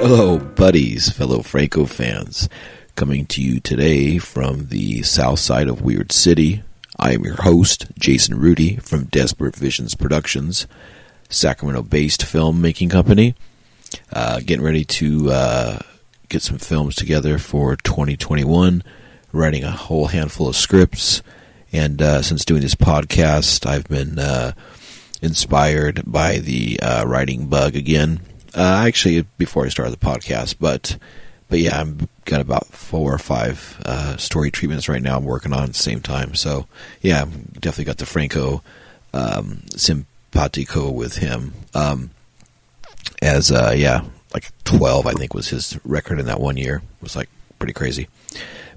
Hello, buddies, fellow Franco fans. Coming to you today from the south side of Weird City. I am your host, Jason Rudy from Desperate Visions Productions, Sacramento-based filmmaking company. Getting ready to get some films together for 2021, writing a whole handful of scripts. And since doing this podcast, I've been inspired by the writing bug again. Actually, before I started the podcast, but yeah, I've got about 4 or 5 story treatments right now I'm working on at the same time. So yeah, I've definitely got the Franco simpatico with him. Like 12, I think was his record in that one year. It was like pretty crazy.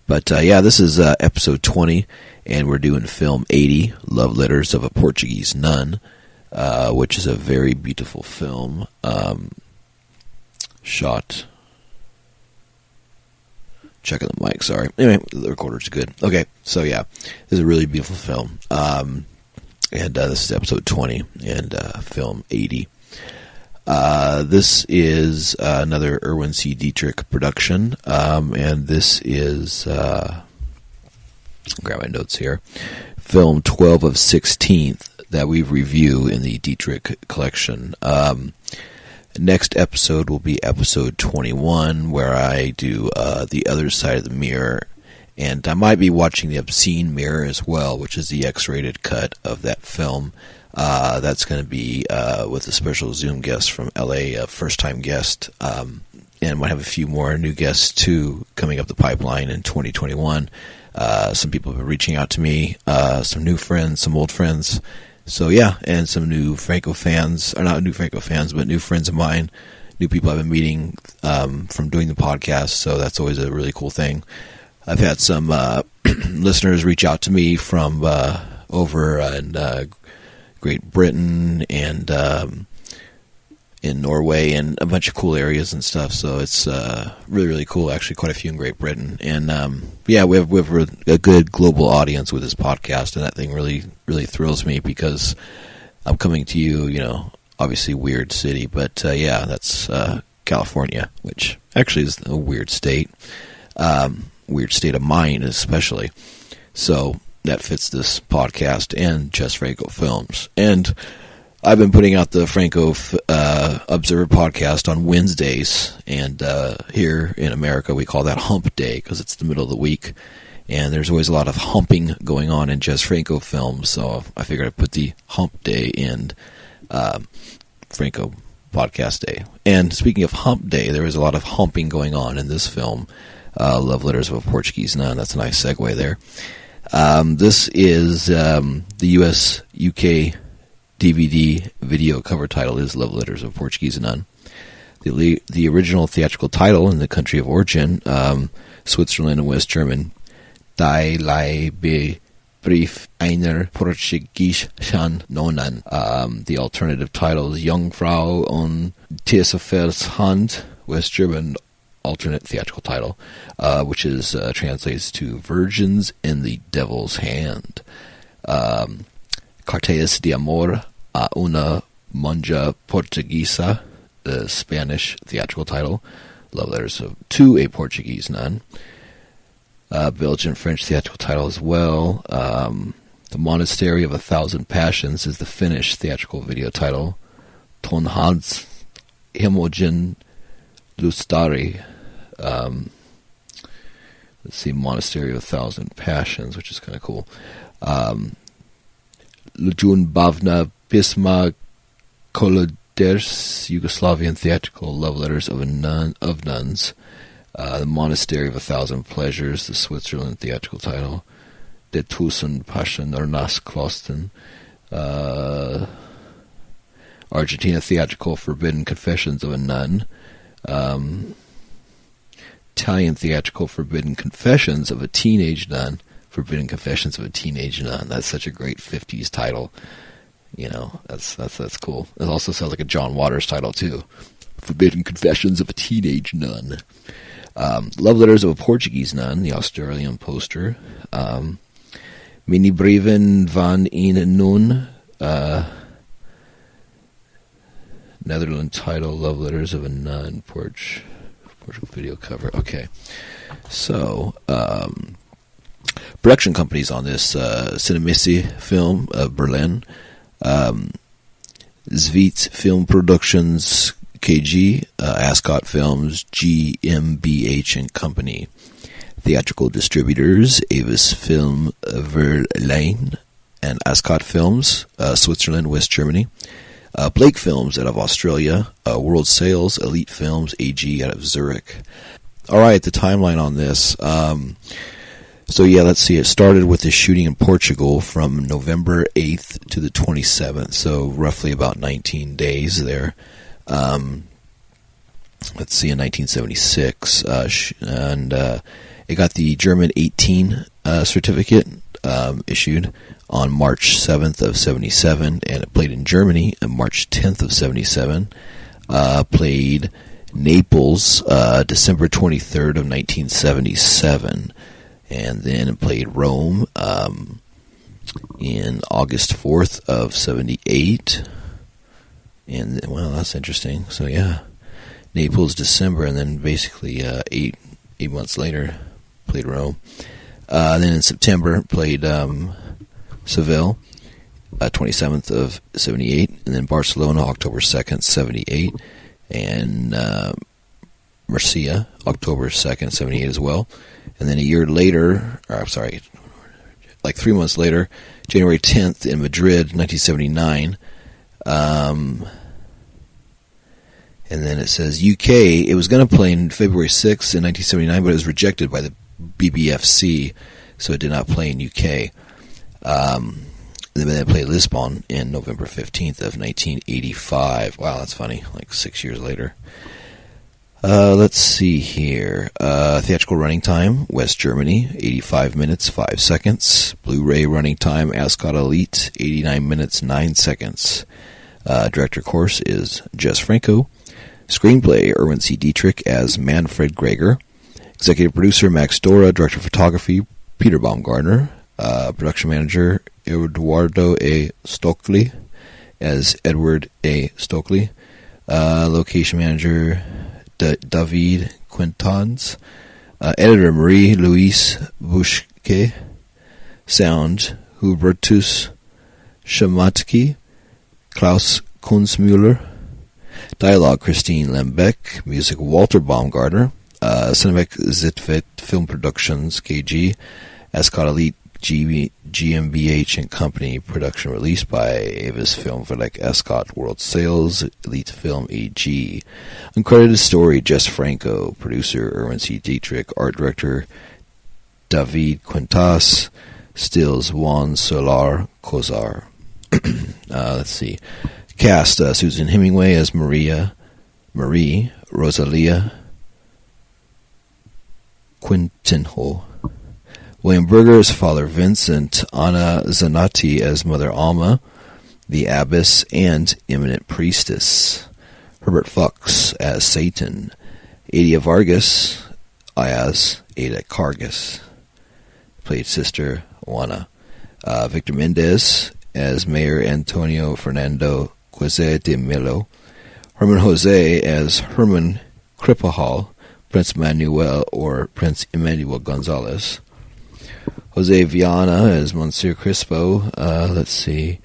But yeah, this is episode 20, and we're doing film 80, Love Letters of a Portuguese Nun, which is a very beautiful film. Shot. Checking the mic, sorry. Anyway, the recorder's good. Okay, so yeah, this is a really beautiful film. And this is episode 20 and film 80. This is another Erwin C Dietrich production, and this is, grab my notes here, film 12 of 16th that we review in the Dietrich collection. Next episode will be episode 21, where I do The Other Side of the Mirror, and I might be watching The Obscene Mirror as well, which is the X-rated cut of that film. That's going to be with a special Zoom guest from LA, a first-time guest, and might have a few more new guests too coming up the pipeline in 2021. Some people have been reaching out to me, some new friends, some old friends. So yeah, and some new Franco fans, or not new Franco fans, but new friends of mine, new people I've been meeting from doing the podcast, so that's always a really cool thing. I've had some listeners reach out to me from over in Great Britain and in Norway and a bunch of cool areas and stuff, so it's really, really cool, actually quite a few in Great Britain. And yeah, we have a good global audience with this podcast, and that thing really, really thrills me because I'm coming to you, you know, obviously weird city, but yeah, that's California, which actually is a weird state of mind especially. So that fits this podcast and Jess Franco films. And I've been putting out the Franco Observer Podcast on Wednesdays, and here in America we call that Hump Day because it's the middle of the week, and there's always a lot of humping going on in Jess Franco films, so I figured I'd put the Hump Day in Franco Podcast Day. And speaking of Hump Day, there was a lot of humping going on in this film, Love Letters of a Portuguese Nun. That's a nice segue there. This is the US-UK DVD video cover title is Love Letters of a Portuguese Nun. The original theatrical title in the country of origin, Switzerland and West German, Die Liebe Brief einer portugiesischen Nonnen. The alternative title is Jungfrau und Theosophers Hand, West German alternate theatrical title, which is translates to Virgins in the Devil's Hand. Cartas de Amor a una Monja Portuguesa, the Spanish theatrical title, Love Letters to a Portuguese Nun. Belgian French theatrical title as well. The Monastery of 1,000 Passions is the Finnish theatrical video title. Tonhans Hemingway Lustari. Let's see, Monastery of 1,000 Passions, which is kind of cool. Ljubavna Pisma Koloders, Yugoslavian theatrical love letters of nuns. The Monastery of 1,000 Pleasures, the Switzerland theatrical title. De Tusen Passion or Nas Klosten. Argentina theatrical Forbidden Confessions of a Nun. Italian theatrical Forbidden Confessions of a Teenage Nun. Forbidden Confessions of a Teenage Nun. That's such a great 50s title. You know, that's cool. It also sounds like a John Waters title too. Forbidden Confessions of a Teenage Nun. Love Letters of a Portuguese Nun, the Australian poster. Mini Breven van een Nun, Netherlands title, Love Letters of a Nun, video cover. Okay. So, production companies on this, Cinemissi Film of Berlin, Zvit Film Productions KG, Ascot Films, GmbH and Company. Theatrical distributors, Avis Film Verleih and Ascot Films, Switzerland, West Germany. Blake Films out of Australia, World Sales, Elite Films, AG out of Zurich. Alright, the timeline on this. So yeah, let's see. It started with the shooting in Portugal from November 8th to the 27th, so roughly about 19 days there. Let's see, in 1976, and it got the German 18 certificate issued on March 7th of 77, and it played in Germany on March 10th of 77. Played Naples December 23rd of 1977, and then it played Rome in August 4th of 78. And well, that's interesting. So yeah, Naples December, and then basically 8 months later played Rome. Then in September played Seville, 27th of 78, and then Barcelona October 2nd, 78, and Murcia October 2nd, 78 as well. And then a year later, like 3 months later, January 10th in Madrid, 1979. And then it says UK. It was going to play in February 6th in 1979, but it was rejected by the BBFC, so it did not play in UK. Then it played Lisbon in November 15th of 1985. Wow, that's funny, like 6 years later. Let's see here. Theatrical running time, West Germany, 85 minutes, 5 seconds. Blu-ray running time, Ascot Elite, 89 minutes, 9 seconds. Director, of course, is Jess Franco. Screenplay, Erwin C Dietrich as Manfred Greger. Executive producer, Max Dora. Director of photography, Peter Baumgartner. Production manager, Eduardo A. Stockley as Edward A. Stockley. Location manager, David Quintans. Editor, Marie-Louise Buschke. Sound, Hubertus Schamatzky. Klaus Kunzmüller. Dialogue, Christine Lembeck. Music, Walter Baumgartner. Cinematic Zitvet Film Productions, KG. Ascot Elite, GmbH and Company. Production released by Avis Film Verleih, Ascot. World Sales, Elite Film AG. Uncredited story, Jess Franco. Producer, Erwin C Dietrich. Art director, David Quintas. Stills, Juan Solar Cozar. Let's see. Cast, Susan Hemingway as Marie, Rosalia Quintinho. William Berger as Father Vincent, Anna Zanotti as Mother Alma, the Abbess and Eminent Priestess. Herbert Fuchs as Satan. Adia Vargas as Ada Cargas. Played Sister Juana. Victor Mendez as Mayor Antonio Fernando Jose de Melo. Herman Jose as Herman Kripahal, Prince Manuel or Prince Emmanuel Gonzalez. Jose Viana as Monsieur Crispo. Let's see.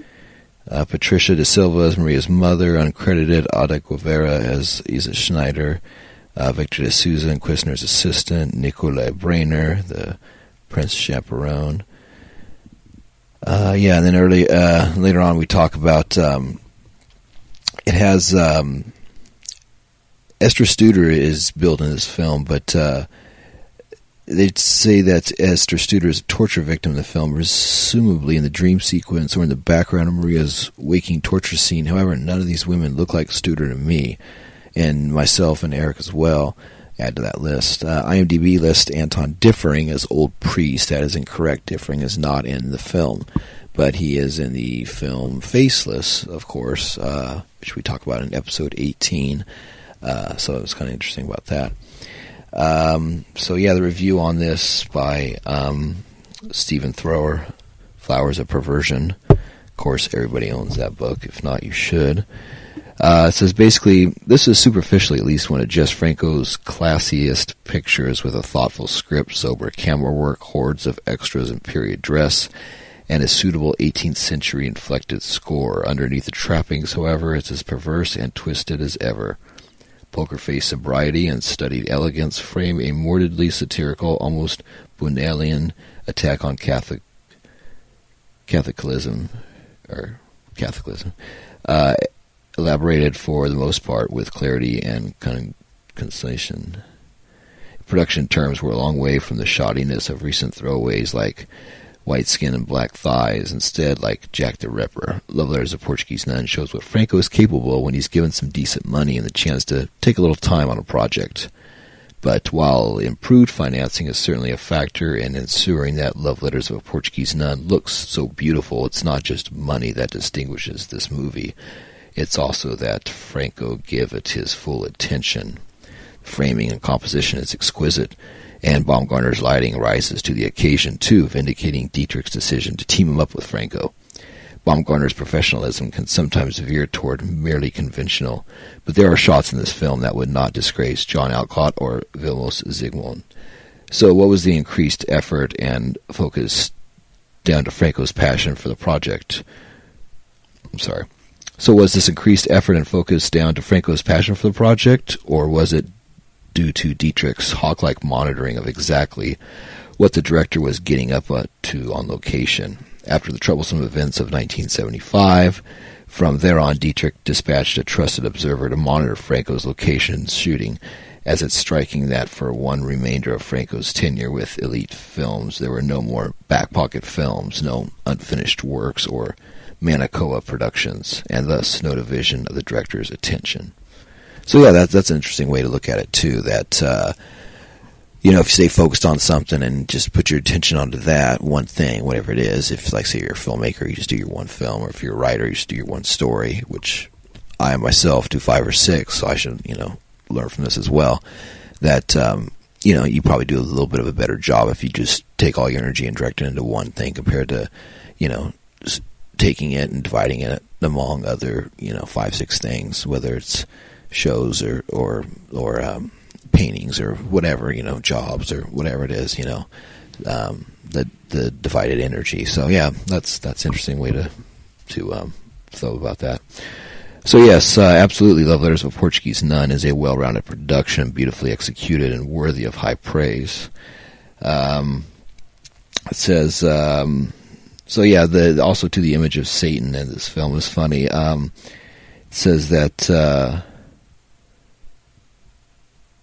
Patricia de Silva as Maria's mother. Uncredited. Ada Guevara as Isa Schneider. Victor de Souza and Quisner's assistant. Nicolai Brainer, the Prince Chaperone. And then later on we talk about it has Esther Studer is built in this film, but they'd say that Esther Studer is a torture victim in the film, presumably in the dream sequence or in the background of Maria's waking torture scene. However, none of these women look like Studer to me, and myself and Eric as well. Add to that list. IMDb list Anton Differing as Old Priest. That is incorrect. Differing is not in the film, but he is in the film Faceless, of course, which we talk about in episode 18. So it was kind of interesting about that. The review on this by Stephen Thrower, Flowers of Perversion. Of course, everybody owns that book. If not, you should. It says basically, this is superficially at least one of Jess Franco's classiest pictures with a thoughtful script, sober camera work, hordes of extras in period dress, and a suitable 18th century inflected score. Underneath the trappings, however, it's as perverse and twisted as ever. Poker face sobriety and studied elegance frame a morbidly satirical, almost Bunelian attack on Catholicism, elaborated for the most part with clarity and concession. Production terms were a long way from the shoddiness of recent throwaways like white skin and black thighs. Instead, like Jack the Ripper, Love Letters of Portuguese Nun shows what Franco is capable when he's given some decent money and the chance to take a little time on a project. But while improved financing is certainly a factor in ensuring that Love Letters of a Portuguese Nun looks so beautiful, it's not just money that distinguishes this movie. It's also that Franco give it his full attention. Framing and composition is exquisite, and Baumgartner's lighting rises to the occasion, too, vindicating Dietrich's decision to team him up with Franco. Baumgartner's professionalism can sometimes veer toward merely conventional, but there are shots in this film that would not disgrace John Alcott or Vilmos Zsigmond. So what was the increased effort and focus down to Franco's passion for the project? So was this increased effort and focus down to Franco's passion for the project, or was it due to Dietrich's hawk-like monitoring of exactly what the director was getting up to on location? After the troublesome events of 1975, from there on, Dietrich dispatched a trusted observer to monitor Franco's locations shooting, as it's striking that for one remainder of Franco's tenure with Elite Films, there were no more back-pocket films, no unfinished works, or Manacoa productions, and thus no division of the director's attention. So yeah, that's an interesting way to look at it too, that if you stay focused on something and just put your attention onto that one thing, whatever it is, if, like, say you're a filmmaker, you just do your one film, or if you're a writer, you just do your one story, which I myself do 5 or 6, so I should, learn from this as well, that, you probably do a little bit of a better job if you just take all your energy and direct it into one thing compared to, just taking it and dividing it among other, 5, 6 things, whether it's shows or paintings or whatever, jobs or whatever it is, the divided energy. So yeah, that's an interesting way to thought about that. So yes, absolutely, Love Letters of a Portuguese Nun is a well-rounded production, beautifully executed and worthy of high praise. It says, so yeah, also to the image of Satan in this film is funny. It says that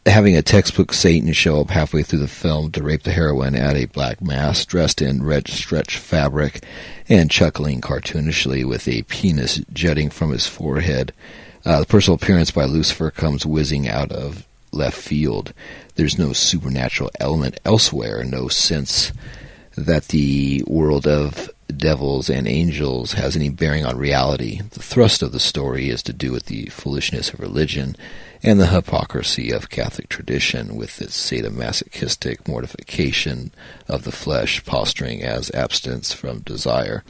having a textbook Satan show up halfway through the film to rape the heroine at a black mass, dressed in red stretch fabric and chuckling cartoonishly with a penis jutting from his forehead. The personal appearance by Lucifer comes whizzing out of left field. There's no supernatural element elsewhere, no sense that the world of devils and angels has any bearing on reality. The thrust of the story is to do with the foolishness of religion and the hypocrisy of Catholic tradition, with its sadomasochistic mortification of the flesh posturing as abstinence from desire.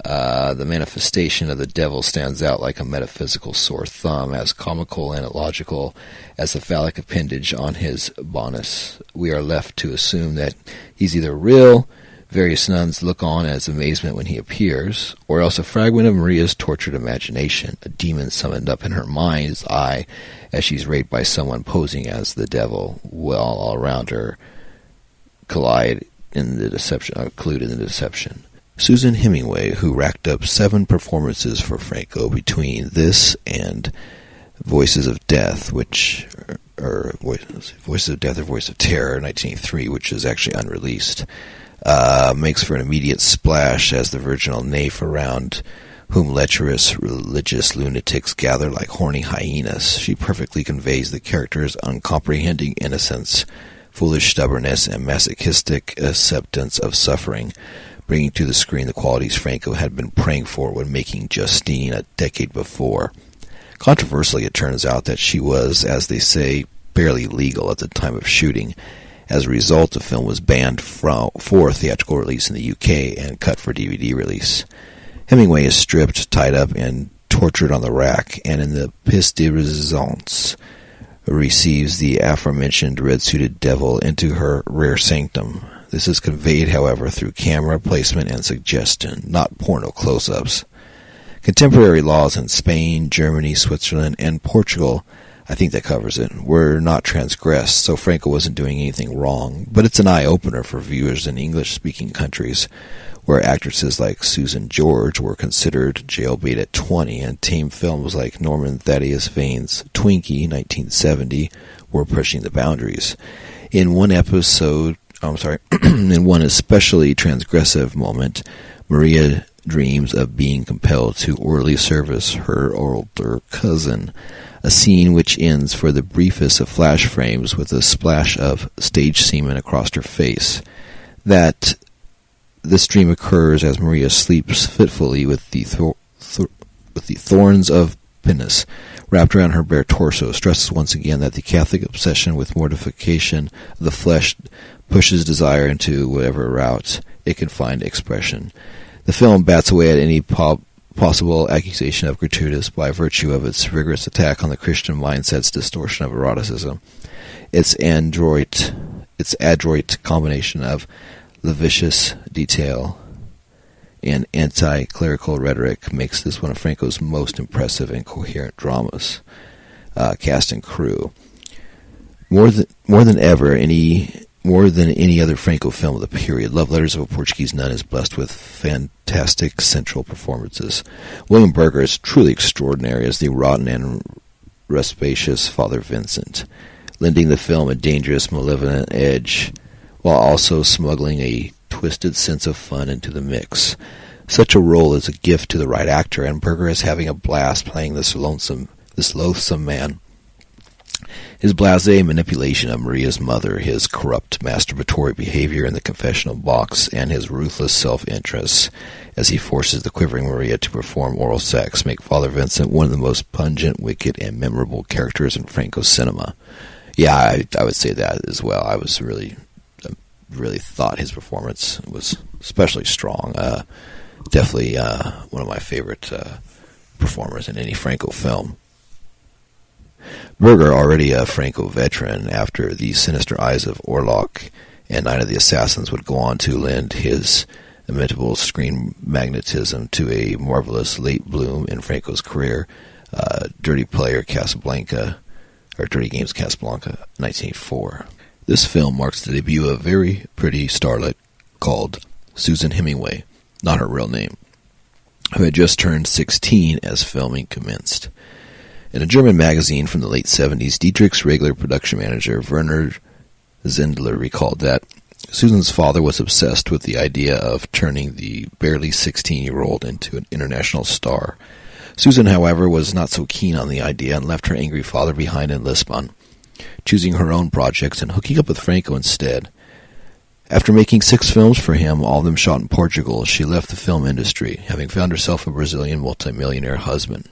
The manifestation of the devil stands out like a metaphysical sore thumb, as comical and illogical as the phallic appendage on his bonus. We are left to assume that he's either real, various nuns look on as amazement when he appears, or else a fragment of Maria's tortured imagination, a demon summoned up in her mind's eye as she's raped by someone posing as the devil, while all around her collude in the deception. Susan Hemingway, who racked up 7 performances for Franco between this and Voices of Death, Voices of Death or Voice of Terror, 1983, which is actually unreleased, makes for an immediate splash as the virginal naif around whom lecherous religious lunatics gather like horny hyenas. She perfectly conveys the character's uncomprehending innocence, foolish stubbornness, and masochistic acceptance of suffering, bringing to the screen the qualities Franco had been praying for when making Justine a decade before. Controversially, it turns out that she was, as they say, barely legal at the time of shooting. As a result, the film was banned for theatrical release in the UK and cut for DVD release. Hemingway is stripped, tied up, and tortured on the rack, and in the pièce de résistance receives the aforementioned red-suited devil into her rear sanctum. This is conveyed, however, through camera placement and suggestion, not porno close-ups. Contemporary laws in Spain, Germany, Switzerland, and Portugal, I think that covers it, were not transgressed, so Franco wasn't doing anything wrong. But it's an eye-opener for viewers in English-speaking countries, where actresses like Susan George were considered jailbait at 20, and tame films like Norman Thaddeus Vane's Twinkie, 1970, were pushing the boundaries. In one especially transgressive moment, Maria dreams of being compelled to orally service her older cousin, a scene which ends for the briefest of flash frames with a splash of stage semen across her face. This dream occurs as Maria sleeps fitfully with the thorns of penance wrapped around her bare torso, stresses once again that the Catholic obsession with mortification of the flesh pushes desire into whatever route it can find expression. The film bats away at any possible accusation of gratuitous by virtue of its rigorous attack on the Christian mindset's distortion of eroticism. Its adroit combination of lascivious detail and anti-clerical rhetoric makes this one of Franco's most impressive and coherent dramas. Cast and crew. More than any other Franco film of the period, Love Letters of a Portuguese Nun is blessed with fantastic central performances. William Berger is truly extraordinary as the rotten and rapacious Father Vincent, lending the film a dangerous, malevolent edge, while also smuggling a twisted sense of fun into the mix. Such a role is a gift to the right actor, and Berger is having a blast playing this loathsome man. His blasé manipulation of Maria's mother, his corrupt masturbatory behavior in the confessional box, and his ruthless self-interest as he forces the quivering Maria to perform oral sex make Father Vincent one of the most pungent, wicked, and memorable characters in Franco's cinema. Yeah, I would say that as well. I was really thought his performance was especially strong. Definitely one of my favorite performers in any Franco film. Berger, already a Franco veteran, after The Sinister Eyes of Orlok and Night of the Assassins, would go on to lend his imitable screen magnetism to a marvelous late bloom in Franco's career, Dirty Games Casablanca, 1984. This film marks the debut of a very pretty starlet called Susan Hemingway, not her real name, who had just turned 16 as filming commenced. In a German magazine from the late 70s, Dietrich's regular production manager, Werner Zindler, recalled that Susan's father was obsessed with the idea of turning the barely 16-year-old into an international star. Susan, however, was not so keen on the idea and left her angry father behind in Lisbon, choosing her own projects and hooking up with Franco instead. After making 6 films for him, all of them shot in Portugal, she left the film industry, having found herself a Brazilian multimillionaire husband.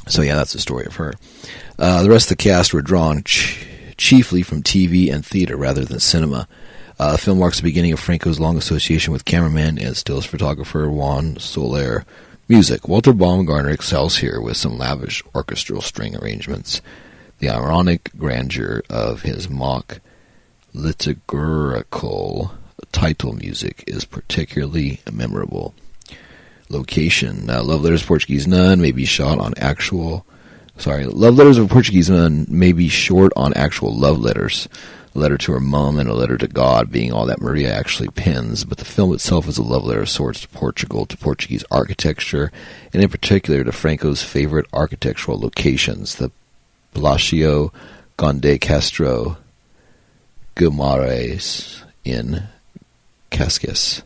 So yeah, that's the story of her. The rest of the cast were drawn chiefly from TV and theater rather than cinema. The film marks the beginning of Franco's long association with cameraman and stills photographer Juan Soler. Music. Walter Baumgartner excels here with some lavish orchestral string arrangements. The ironic grandeur of his mock liturgical title music is particularly memorable. Location. Love Letters of a Portuguese Nun may be short on actual love letters. A letter to her mom and a letter to God being all that Maria actually pens, but the film itself is a love letter of sorts to Portugal, to Portuguese architecture, and in particular to Franco's favorite architectural locations, the Palacio Conde Castro Guimarães in Cascais.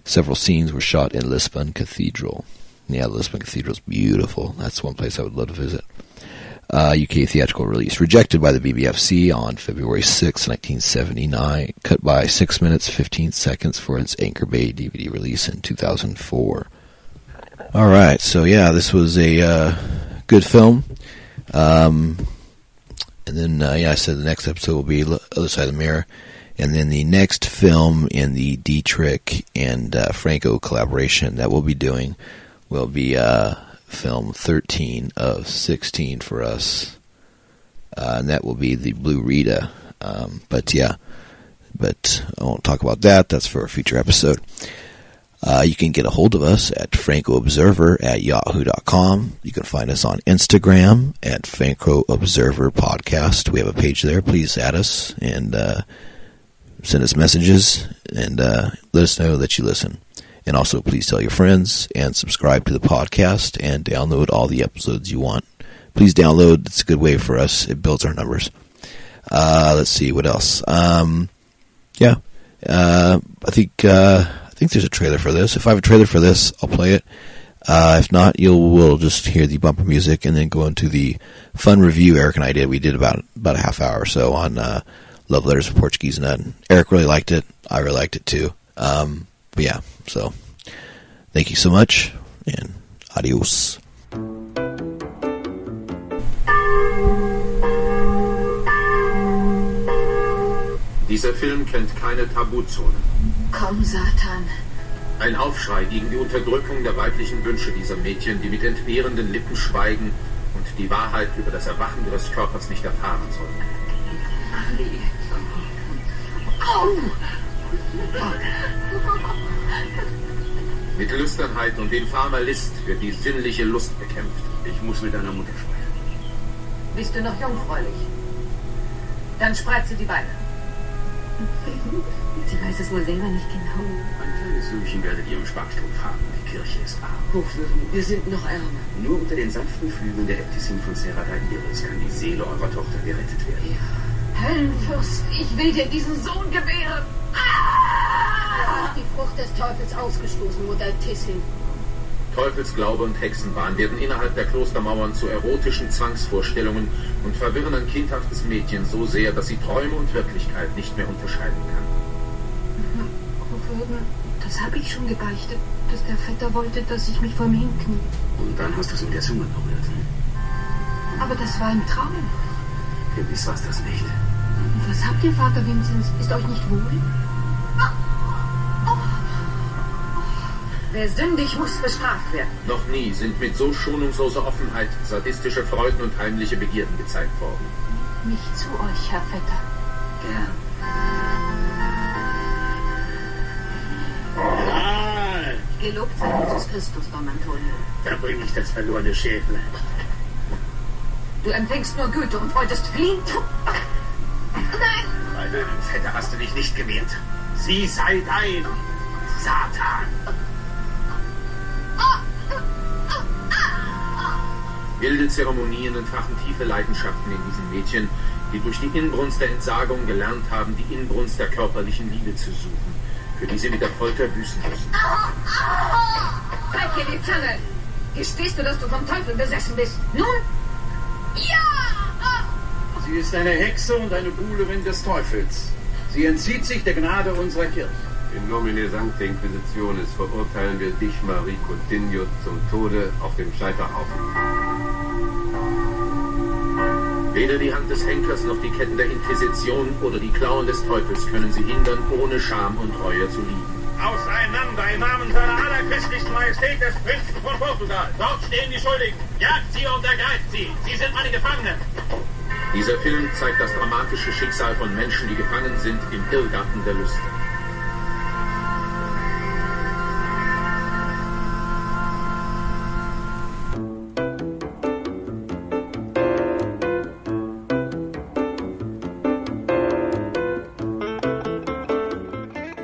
Several scenes were shot in Lisbon Cathedral. Yeah, Lisbon Cathedral's beautiful. That's one place I would love to visit. UK theatrical release. Rejected by the BBFC on February 6, 1979. Cut by 6 minutes, 15 seconds for its Anchor Bay DVD release in 2004. Alright, so yeah, this was a good film. And then, I said the next episode will be Other Side of the Mirror. And then the next film in the Dietrich and Franco collaboration that we'll be doing will be film 13 of 16 for us. And that will be the Blue Rita. But I won't talk about that. That's for a future episode. You can get a hold of us at Franco Observer at yahoo.com. You can find us on Instagram at Franco Observer Podcast. We have a page there. Please add us and send us messages and let us know that you listen. And also, please tell your friends and subscribe to the podcast and download all the episodes you want. Please download. It's a good way for us. It builds our numbers. Let's see, what else? I think there's a trailer for this. If I have a trailer for this, I'll play it. If not, we'll just hear the bumper music and then go into the fun review Eric and I did. We did about a half hour or so on Love Letters of Portuguese Nun. Eric really liked it. I really liked it too. So thank you so much, and adios. Dieser Film kennt keine Tabuzone. Komm, Satan. Ein Aufschrei gegen die Unterdrückung der weiblichen Wünsche dieser Mädchen, die mit entbehrenden Lippen schweigen und die Wahrheit über das Erwachen ihres Körpers nicht erfahren sollen. Au! Mit Lüsternheit und infamer List wird die sinnliche Lust bekämpft. Ich muss mit deiner Mutter sprechen. Bist du noch jungfräulich? Dann spreize die Beine. Sie weiß es wohl selber nicht genau. Ein kleines Sümmchen werdet ihr im Sparkstrumpf haben. Die Kirche ist arm. Hochwürden, wir sind noch ärmer. Nur unter den sanften Flügeln der Äbtissin von Serra da Iris kann die Seele eurer Tochter gerettet werden. Ja. Höllenfürst, ich will dir diesen Sohn gewähren. Ah! Die Frucht des Teufels ausgestoßen, Mutter Tissin. Teufelsglaube und Hexenwahn werden innerhalb der Klostermauern zu erotischen Zwangsvorstellungen und verwirren ein kindhaftes Mädchen so sehr, dass sie Träume und Wirklichkeit nicht mehr unterscheiden kann. Hochwürden, das habe ich schon gebeichtet, dass der Vetter wollte, dass ich mich vor ihm hinknie. Und dann hast du es mit der Zunge berührt. Aber das war ein Traum. Gewiss war's das nicht. Was habt ihr, Vater Vinzenz? Ist euch nicht wohl? Wer sündig, muss bestraft werden. Noch nie sind mit so schonungsloser Offenheit sadistische Freuden und heimliche Begierden gezeigt worden. Mich zu euch, Herr Vetter. Gern. Gelobt sei Jesus Christus, Don Antonio. Da bringe ich das verlorene Schäflein. Du empfängst nur Güte und wolltest fliehen? Nein! Bei deinem Vetter hast du dich nicht gewehrt. Sie sei dein Satan. Wilde Zeremonien entfachen tiefe Leidenschaften in diesen Mädchen, die durch die Inbrunst der Entsagung gelernt haben, die Inbrunst der körperlichen Liebe zu suchen, für die sie mit der Folter büßen müssen. Zeig dir die Zange! Gestehst du, dass du vom Teufel besessen bist? Nun? Ja! Sie ist eine Hexe und eine Buhlerin des Teufels. Sie entzieht sich der Gnade unserer Kirche. In nomine Sancti Inquisitionis verurteilen wir dich, Marie Coutinho, zum Tode auf dem Scheiterhaufen. Weder die Hand des Henkers noch die Ketten der Inquisition oder die Klauen des Teufels können sie hindern, ohne Scham und Reue zu lieben. Auseinander im Namen seiner allerchristlichsten Majestät des Prinzen von Portugal. Dort stehen die Schuldigen. Jagt sie und ergreift sie. Sie sind meine Gefangenen. Dieser Film zeigt das dramatische Schicksal von Menschen, die gefangen sind im Irrgarten der Lüste.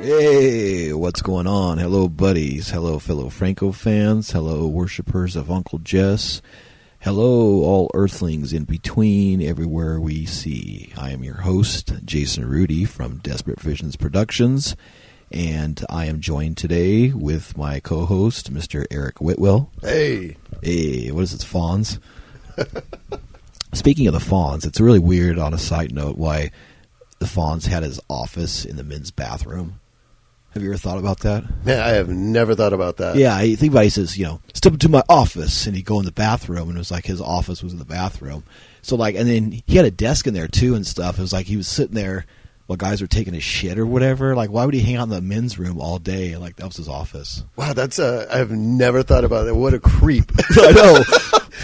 Hey, what's going on? Hello, buddies. Hello, fellow Franco fans. Hello, worshippers of Uncle Jess. Hello, all earthlings in between, everywhere we see. I am your host, Jason Rudy from Desperate Visions Productions, and I am joined today with my co-host, Mr. Eric Whitwell. Hey. Hey, what is it, Fawns? Speaking of the Fawns, it's really weird on a side note why the Fawns had his office in the men's bathroom. Have you ever thought about that? Man, I have never thought about that. Yeah, I think about it, he says, step into my office, and he'd go in the bathroom, and it was like his office was in the bathroom. So, and then he had a desk in there, too, and stuff. It was like he was sitting there, while guys were taking a shit or whatever. Like, why would he hang out in the men's room all day? Like, that was his office. Wow, that's I've never thought about that. What a creep. I know.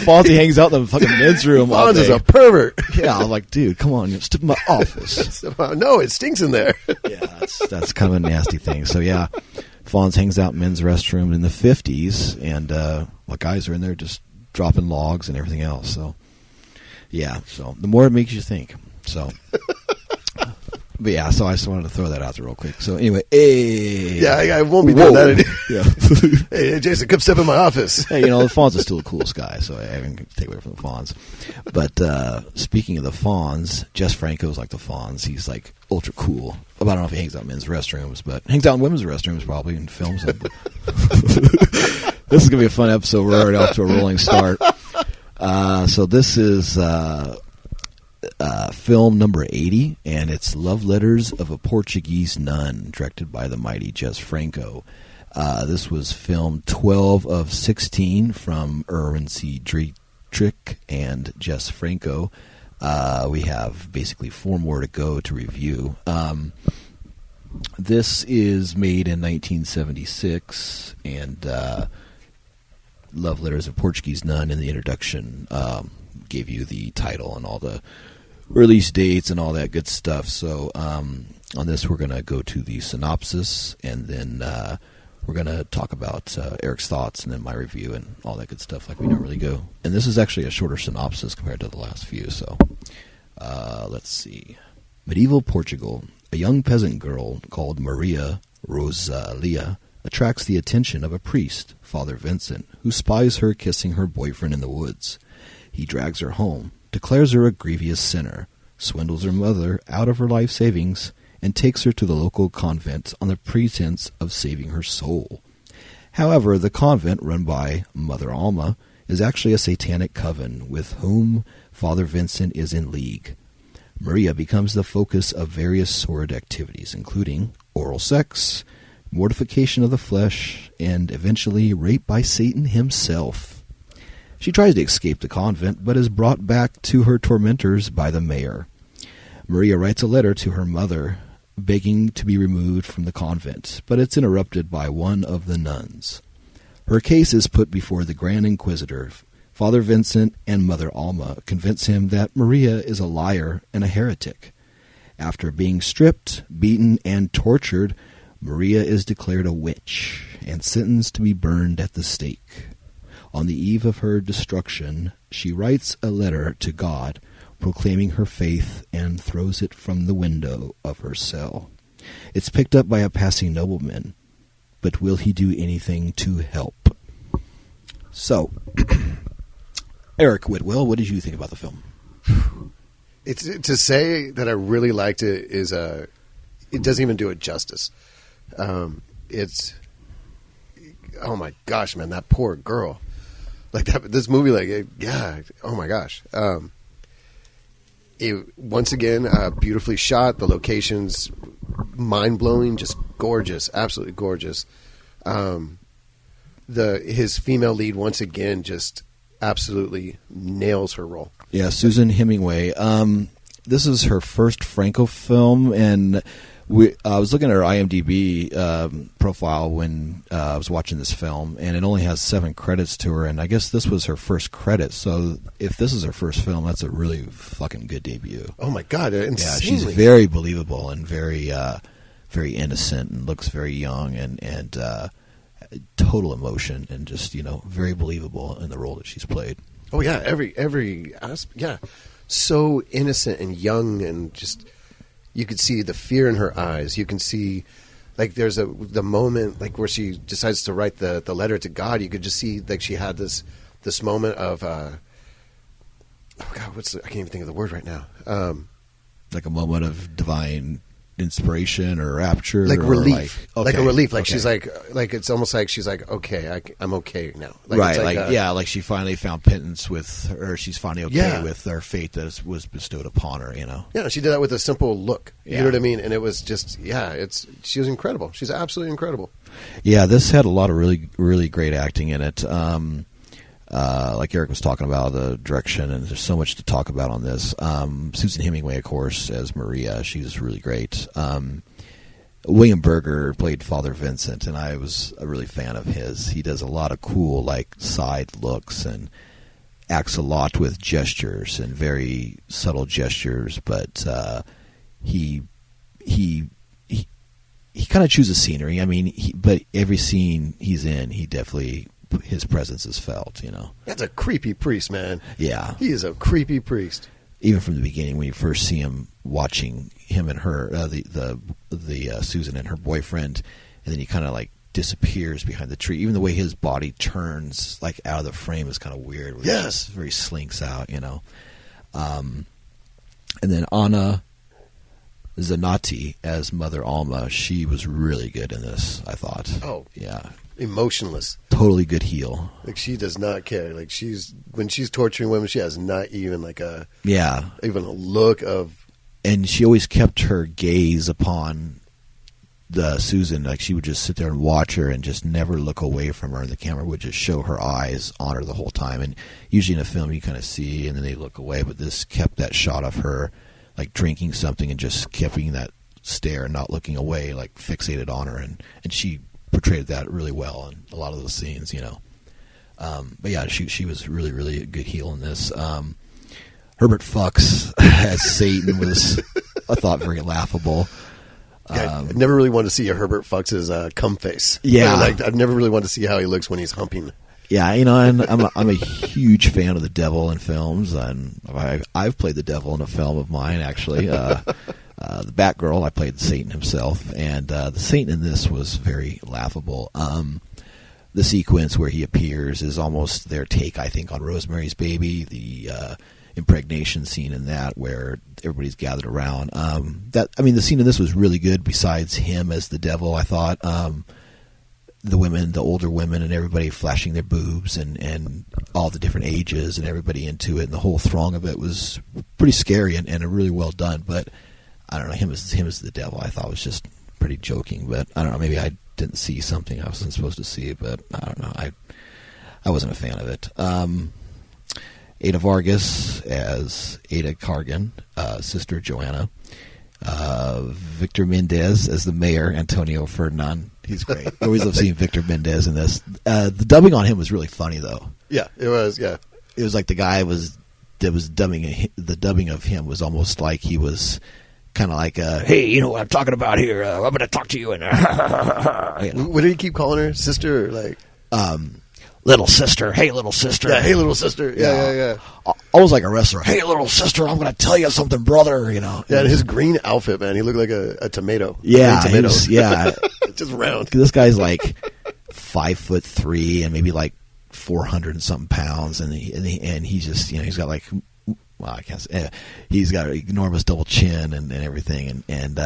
Fonzie hangs out in the fucking men's room all day. Fonz is a pervert. Yeah, I'm like, dude, come on, step in my office. No, it stinks in there. Yeah, that's kind of a nasty thing. So, yeah, Fonz hangs out in men's restroom in the 50s, and guys are in there just dropping logs and everything else. So, yeah, so the more it makes you think. So, but yeah, so I just wanted to throw that out there real quick. So anyway, yeah, I won't be doing that anymore. Yeah. Hey, Jason, come step in my office. Hey, the Fonz is still the coolest guy, so I haven't take away from the Fonz. But speaking of the Fonz, Jess Franco is like the Fonz. He's like ultra cool. I don't know if he hangs out in men's restrooms, but hangs out in women's restrooms probably and films them. This is gonna be a fun episode. We're already off to a rolling start. So this is film number 80, and it's Love Letters of a Portuguese Nun, directed by the mighty Jess Franco. This was film 12 of 16 from Erwin C Dietrich and Jess Franco. We have basically 4 more to go to review. This is made in 1976, and Love Letters of a Portuguese Nun in the introduction gave you the title and all the release dates and all that good stuff. So on this, we're going to go to the synopsis, and then we're going to talk about Eric's thoughts and then my review and all that good stuff like we normally go. And this is actually a shorter synopsis compared to the last few. So let's see. Medieval Portugal. A young peasant girl called Maria Rosalia attracts the attention of a priest, Father Vincent, who spies her kissing her boyfriend in the woods. He drags her home, declares her a grievous sinner, swindles her mother out of her life savings, and takes her to the local convent on the pretense of saving her soul. However, the convent, run by Mother Alma, is actually a satanic coven with whom Father Vincent is in league. Maria becomes the focus of various sordid activities, including oral sex, mortification of the flesh, and eventually rape by Satan himself. She tries to escape the convent, but is brought back to her tormentors by the mayor. Maria writes a letter to her mother, begging to be removed from the convent, but it's interrupted by one of the nuns. Her case is put before the Grand Inquisitor. Father Vincent and Mother Alma convince him that Maria is a liar and a heretic. After being stripped, beaten, and tortured, Maria is declared a witch and sentenced to be burned at the stake. On the eve of her destruction, she writes a letter to God, proclaiming her faith, and throws it from the window of her cell. It's picked up by a passing nobleman, but will he do anything to help? So, Eric Whitwell, what did you think about the film? It's to say that I really liked it is it doesn't even do it justice. It's, oh my gosh, man, that poor girl. Like that, this movie, yeah, oh my gosh. It, once again, beautifully shot. The locations, mind blowing, just gorgeous, absolutely gorgeous. His female lead once again just absolutely nails her role. Yeah, Susan Hemingway. This is her first Franco film, and I was looking at her IMDb profile when I was watching this film, and it only has 7 credits to her, and I guess this was her first credit. So if this is her first film, that's a really fucking good debut. Oh my god, insanely. Yeah, she's very believable and very very innocent and looks very young and total emotion and just, very believable in the role that she's played. Oh yeah, every aspect, yeah. So innocent and young, and just you could see the fear in her eyes. You can see, there's the moment where she decides to write the letter to God. You could just see she had this moment of oh god, I can't even think of the word right now. Like a moment of divine inspiration or rapture, like relief, okay. Like a relief. Okay. She's it's almost like she's like, okay, I'm okay now. Right, like she finally found penance with her. She's finally okay with her fate that was bestowed upon her. Yeah, she did that with a simple look. Yeah. You know what I mean? And it was just, she was incredible. She's absolutely incredible. Yeah, this had a lot of really, really great acting in it. like Eric was talking about, the direction, and there's so much to talk about on this. Susan Hemingway, of course, as Maria, she's really great. William Berger played Father Vincent, and I was a really fan of his. He does a lot of cool, like, side looks and acts a lot with gestures and very subtle gestures, but he kind of chooses scenery. I mean, but every scene he's in, he definitely, his presence is felt, you know. That's a creepy priest, man. Yeah. He is a creepy priest. Even from the beginning, when you first see him watching him and her, the Susan and her boyfriend, and then he kind of like disappears behind the tree. Even the way his body turns like out of the frame is kind of weird. Yes, very slinks out, you know. And then Anna Zanatti as Mother Alma, she was really good in this, I thought. Oh, yeah, emotionless. Totally good heel. Like, she does not care. Like, when she's torturing women, she has not even like even a look of. And she always kept her gaze upon the Susan. Like, she would just sit there and watch her and just never look away from her, and the camera would just show her eyes on her the whole time. And usually in a film you kind of see and then they look away, but this kept that shot of her like drinking something and just keeping that stare and not looking away, like fixated on her, and she portrayed that really well in a lot of those scenes, you know. But yeah, she was really, really a good heel in this. Herbert Fuchs as Satan was, I thought, very laughable. Yeah, I never really wanted to see a Herbert Fuchs's cum face. Yeah, like, I've never really wanted to see how he looks when he's humping. Yeah, you know, and I'm a huge fan of the devil in films, and I've played the devil in a film of mine, actually. The Batgirl, I played Satan himself, and the Satan in this was very laughable. The sequence where he appears is almost their take, I think, on Rosemary's Baby, the impregnation scene in that, where everybody's gathered around. The scene in this was really good. Besides him as the devil, I thought. The older women, and everybody flashing their boobs, and all the different ages, and everybody into it, and the whole throng of it was pretty scary and really well done. But I don't know, him as the devil, I thought was just pretty joking. But I don't know, maybe I didn't see something I wasn't supposed to see. But I don't know, I wasn't a fan of it. Ada Vargas as Ada Cargan, Sister Joanna. Victor Mendez as the mayor, Antonio Ferdinand. He's great. I always love seeing Victor Mendez in this. The dubbing on him was really funny, though. Yeah, it was. Yeah, it was like the guy that was dubbing. The dubbing of him was almost like he was kind of like, "Hey, you know what I'm talking about here? I'm going to talk to you." And you know. What did he keep calling her? Sister, or like little sister. Hey, little sister. Yeah, hey, little sister. Yeah. Always like a wrestler. Hey, little sister, I'm going to tell you something, brother. You know. Yeah, and his green outfit, man, he looked like a tomato. Yeah, tomato. Just round. This guy's like 5'3" and maybe like 400 and something pounds, and he's just, you know, he's got like, well, I can't say, he's got an enormous double chin and everything, and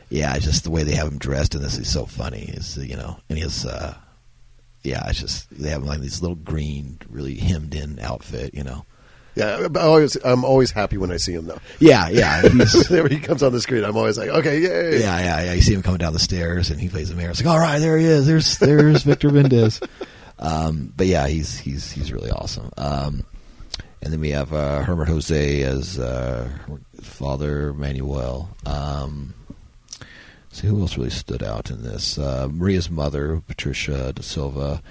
yeah, just the way they have him dressed in this is so funny. Is, you know, and he has it's just, they have him like this little green, really hemmed in outfit, you know. Yeah, I'm always happy when I see him, though. Yeah. Whenever he comes on the screen, I'm always like, okay, yay. Yeah. You see him coming down the stairs, and he plays the mayor. It's like, all right, there he is. There's Victor Mendez. But yeah, he's really awesome. And then we have Herbert Jose as Father Manuel. See who else really stood out in this? Maria's mother, Patricia da Silva.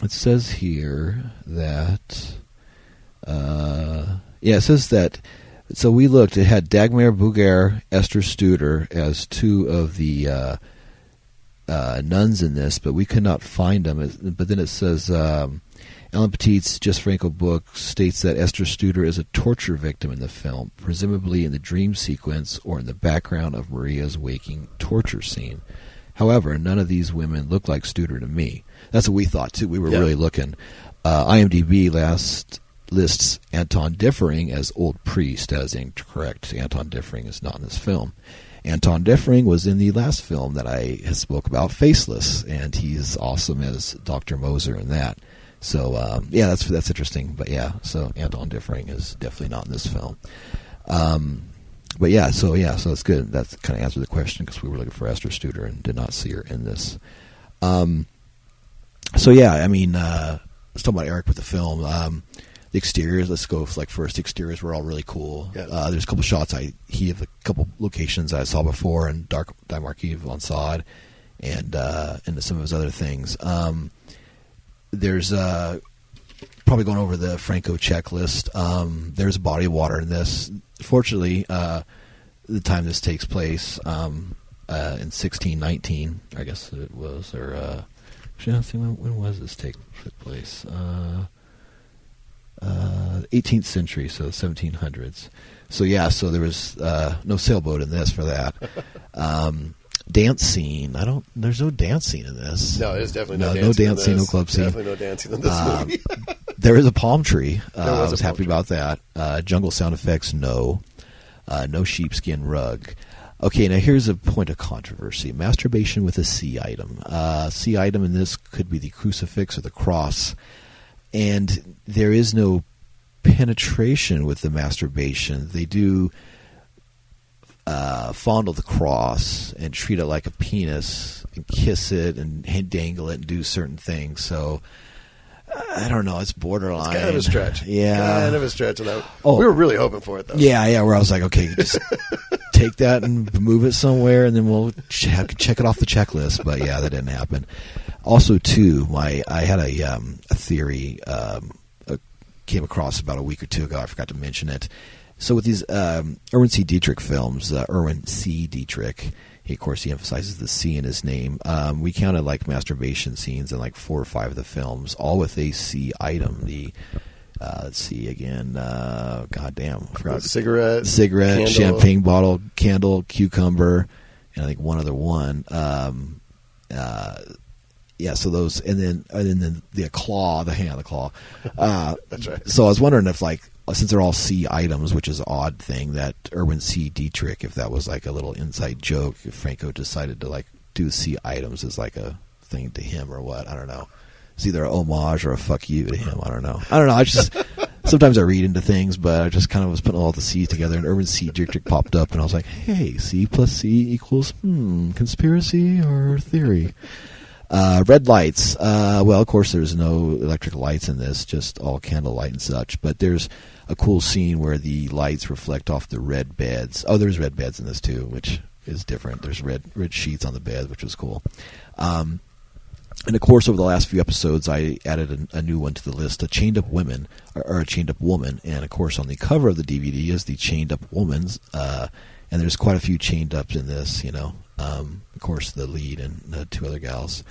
It says here that, it says that, so we looked, it had Dagmar Berger, Esther Studer as two of the nuns in this, but we could not find them. But then it says, Ellen Petit's Jess Franco book states that Esther Studer is a torture victim in the film, presumably in the dream sequence or in the background of Maria's waking torture scene. However, none of these women look like Studer to me. That's what we thought, too. We were really looking. IMDb lists Anton Differing as Old Priest, as incorrect. Anton Differing is not in this film. Anton Differing was in the last film that I spoke about, Faceless, and he's awesome as Dr. Moser in that. So, that's interesting. But, so Anton Differing is definitely not in this film. So that's good. That kind of answered the question, because we were looking for Esther Studer and did not see her in this. was talking about Eric with the film. The exteriors, let's go first. The exteriors were all really cool. Yeah. There's a couple shots he have a couple locations I saw before in Marquis von Sade and some of his other things. There's probably going over the Franco checklist. There's a body of water in this. Fortunately, the time this takes place in 1619, I guess it was, or actually, let's see, when was this take place? 18th century, so 1700s. So yeah, so there was no sailboat in this for that. Dance scene. There's no dance scene in this. No, there's definitely no dance scene, no club scene. Definitely no dancing in this movie. There is a palm tree. I was a palm happy about that. Jungle sound effects, no. No sheepskin rug. Okay, now here's a point of controversy. Masturbation with a C item. C item in this could be the crucifix or the cross. And there is no penetration with the masturbation. They do fondle the cross and treat it like a penis and kiss it and dangle it and do certain things. So I don't know. It's borderline. It's kind of a stretch. Yeah. Kind of a stretch. We were really hoping for it, though. Yeah, where I was like, okay, just take that and move it somewhere, and then we'll check it off the checklist. But, yeah, that didn't happen. Also, too, I had a theory came across about a week or two ago. I forgot to mention it. So with these Erwin C Dietrich films, Erwin C Dietrich, of course, he emphasizes the C in his name. We counted masturbation scenes in 4 or 5 of the films, all with a C item. The let's see again. Goddamn, I forgot. Cigarette, candle, champagne bottle, candle, cucumber, and I think one other one. Yeah, so those, and then the claw, the hand of the claw. That's right. So I was wondering if since they're all C items, which is an odd thing, that Erwin C Dietrich, if that was a little inside joke, if Franco decided to do C items as a thing to him or what, I don't know. It's either a homage or a fuck you to him. I don't know. I just sometimes I read into things, but I just kind of was putting all the C's together, and Erwin C Dietrich popped up, and I was like, hey, C plus C equals conspiracy or theory. Red lights. Well, of course, there's no electric lights in this, just all candlelight and such. But there's a cool scene where the lights reflect off the red beds. Oh, there's red beds in this too, which is different. There's red sheets on the bed, which was cool. And of course, over the last few episodes, I added a new one to the list: a chained up woman or a chained up woman. And of course, on the cover of the DVD is the chained up woman's. And there's quite a few chained ups in this, of course, the lead and the 2 other gals.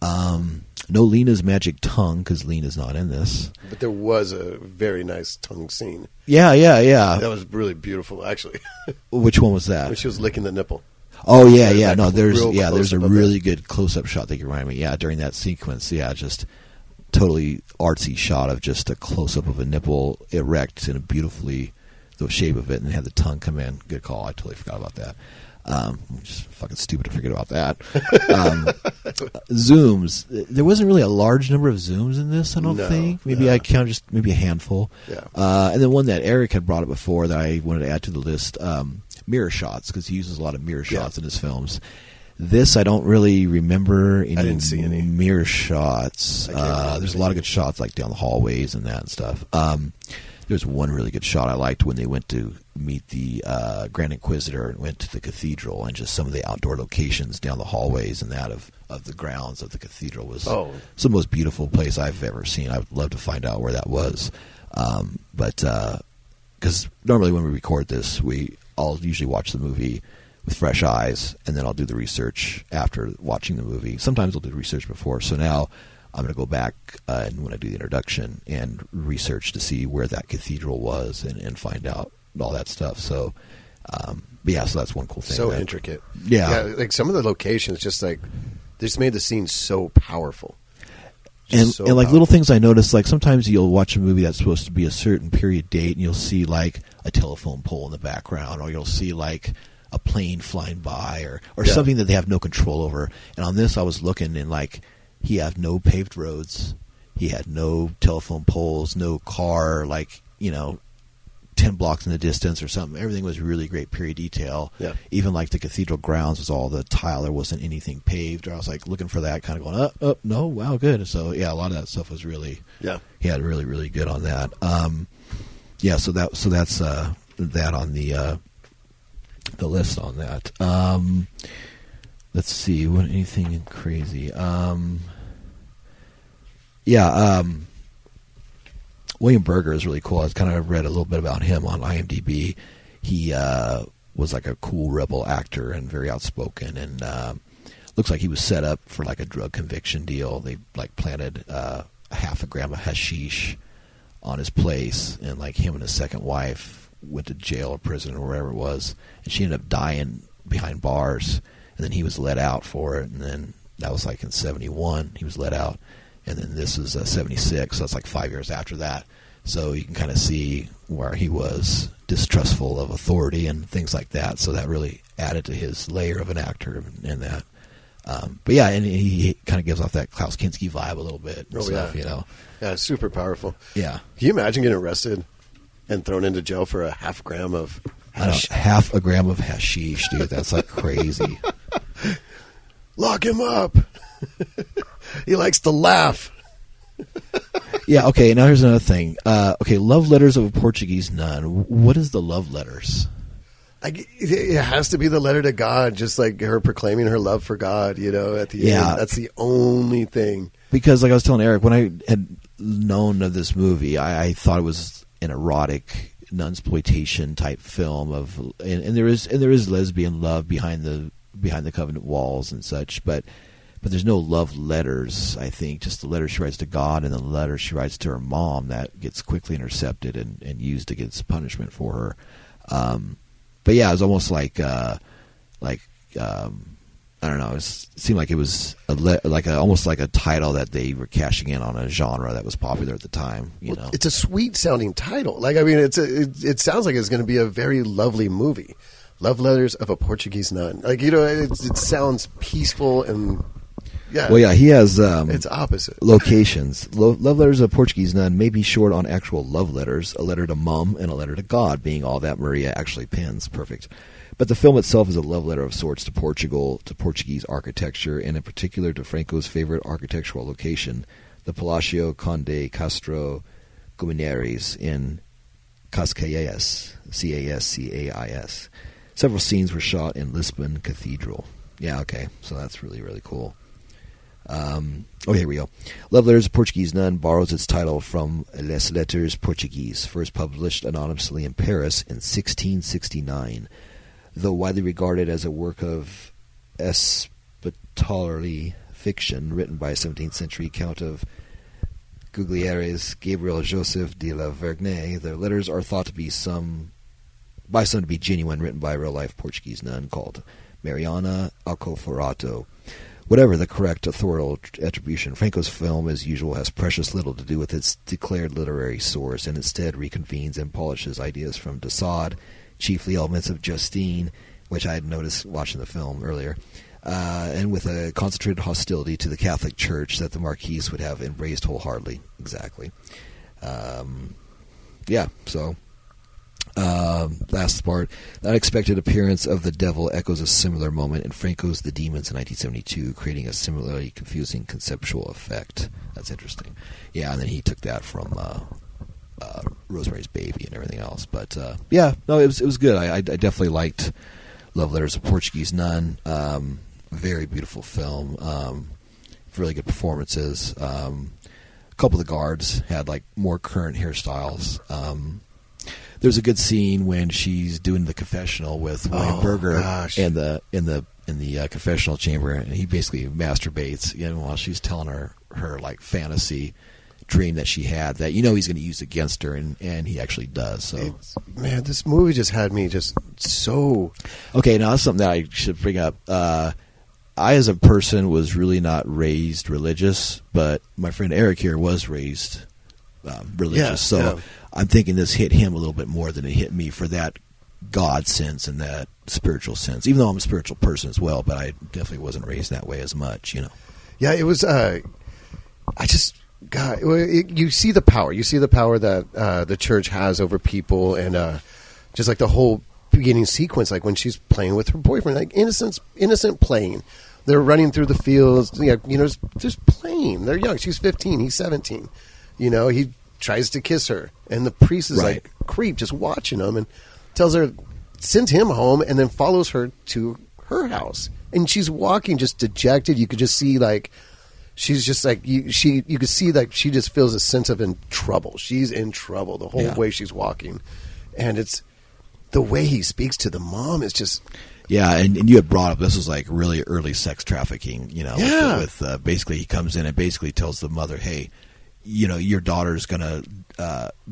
No Lena's magic tongue, because Lena's not in this. But there was a very nice tongue scene. Yeah. That was really beautiful, actually. Which one was that? When she was licking the nipple. Oh, yeah. No, there's a really that. good close-up shot that you remind me. Yeah, during that sequence, just totally artsy shot of just a close-up of a nipple erect in a beautifully the shape of it, and had the tongue come in. Good call. I totally forgot about that. Just fucking stupid to forget about that. Zooms. There wasn't really a large number of zooms in this, I don't think. Maybe I counted just maybe a handful. Yeah. And then one that Eric had brought up before that I wanted to add to the list, mirror shots, because he uses a lot of mirror shots in his films. This, I don't really remember any. I didn't see any mirror shots. There's a lot of good shots down the hallways and that and stuff. There's one really good shot I liked when they went to meet the Grand Inquisitor and went to the cathedral, and just some of the outdoor locations down the hallways and that of the grounds of the cathedral was some of the most beautiful place I've ever seen. I would love to find out where that was. But because normally when we record this, I'll usually watch the movie with fresh eyes, and then I'll do the research after watching the movie. Sometimes I'll do the research before. So now I'm going to go back and when I do the introduction and research to see where that cathedral was and find out all that stuff. So, so that's one cool thing. So intricate. Yeah. Some of the locations they just made the scene so powerful. And little things I noticed, sometimes you'll watch a movie that's supposed to be a certain period date, and you'll see a telephone pole in the background, or you'll see a plane flying by, or something that they have no control over. And on this, I was looking and he had no paved roads. He had no telephone poles, no car, 10 blocks in the distance or something. Everything was really great period detail. Yeah. Even like the cathedral grounds was all the tile. There wasn't anything paved. Or I was like looking for that, kind of going, no, wow, good. So yeah, a lot of that stuff was really, he had really, really good on that. So that's that on the list on that. Let's see, anything crazy? William Berger is really cool. I kind of read a little bit about him on IMDb. He was like a cool rebel actor and very outspoken, and looks like he was set up for like a drug conviction deal. They like planted half a gram of hashish on his place, and like him and his second wife went to jail or prison or wherever it was, and she ended up dying behind bars, and then he was let out for it, and then that was like in 1971 he was let out. And then this is 1976, so that's like 5 years after that. So you can kind of see where he was distrustful of authority and things like that. So that really added to his layer of an actor and that. But yeah, and he kind of gives off that Klaus Kinski vibe a little bit. You know. Yeah, super powerful. Yeah. Can you imagine getting arrested and thrown into jail for a half gram of hashish? Half a gram of hashish, dude. That's like crazy. Lock him up. He likes to laugh. Yeah, okay, now here's another thing. Love Letters of a Portuguese Nun. What is the love letters? It has to be the letter to God, just like her proclaiming her love for God, at the end. That's the only thing. Because, like I was telling Eric, when I had known of this movie, I thought it was an erotic nunsploitation type film and there is lesbian love behind the covenant walls and such, but there's no love letters, I think. Just the letter she writes to God and the letter she writes to her mom that gets quickly intercepted and used against punishment for her. But yeah, it was almost like I don't know. It seemed like it was almost like a title that they were cashing in on a genre that was popular at the time. You know, it's a sweet sounding title. It sounds like it's going to be a very lovely movie. Love Letters of a Portuguese Nun. It sounds peaceful and. Yeah. Well, yeah, he has it's opposite locations. Love Letters of a Portuguese Nun may be short on actual love letters, a letter to mom and a letter to God being all that Maria actually pens. Perfect. But the film itself is a love letter of sorts to Portugal, to Portuguese architecture, and in particular to Franco's favorite architectural location, the Palacio Conde Castro Guimarães in Cascais, Cascais. Several scenes were shot in Lisbon Cathedral. Yeah, okay, so that's really, really cool. Here we go. Love Letters of Portuguese Nun borrows its title from Les Lettres Portuguese, first published anonymously in Paris in 1669. Though widely regarded as a work of epistolary fiction written by a 17th century Count of Guglielmes Gabriel Joseph de la Vergne, their letters are thought to be by some to be genuine, written by a real-life Portuguese nun called Mariana Alcoforato. Whatever the correct authorial attribution, Franco's film, as usual, has precious little to do with its declared literary source, and instead reconvenes and polishes ideas from de Sade, chiefly elements of Justine, which I had noticed watching the film earlier, and with a concentrated hostility to the Catholic Church that the Marquise would have embraced wholeheartedly. Exactly. Last part. The unexpected appearance of the devil echoes a similar moment in Franco's The Demons in 1972, creating a similarly confusing conceptual effect. That's interesting. Yeah, and then he took that from Rosemary's Baby and everything else. But it was good. I definitely liked Love Letters of Portuguese Nun. Very beautiful film. Really good performances. A couple of the guards had like more current hairstyles. There's a good scene when she's doing the confessional with William Berger in the confessional chamber, and he basically masturbates, while she's telling her like fantasy dream that she had that he's going to use against her, and he actually does. So, this movie just had me just so. Okay, now that's something that I should bring up. I, as a person, was really not raised religious, but my friend Eric here was raised religious. I'm thinking this hit him a little bit more than it hit me for that God sense and that spiritual sense, even though I'm a spiritual person as well, but I definitely wasn't raised that way as much, Yeah, it was, God, you see the power. You see the power that the church has over people, and just like the whole beginning sequence, like when she's playing with her boyfriend, like innocent playing. They're running through the fields, just playing. They're young. She's 15. He's 17. He tries to kiss her, and the priest is like creep, just watching him, and tells her, sends him home, and then follows her to her house. And she's walking just dejected. You could just see like she's just like you could see like she just feels a sense of in trouble. She's in trouble the whole way she's walking, and it's the way he speaks to the mom is just. Yeah, and you had brought up this was like really early sex trafficking, with basically he comes in and basically tells the mother, hey, your daughter's going to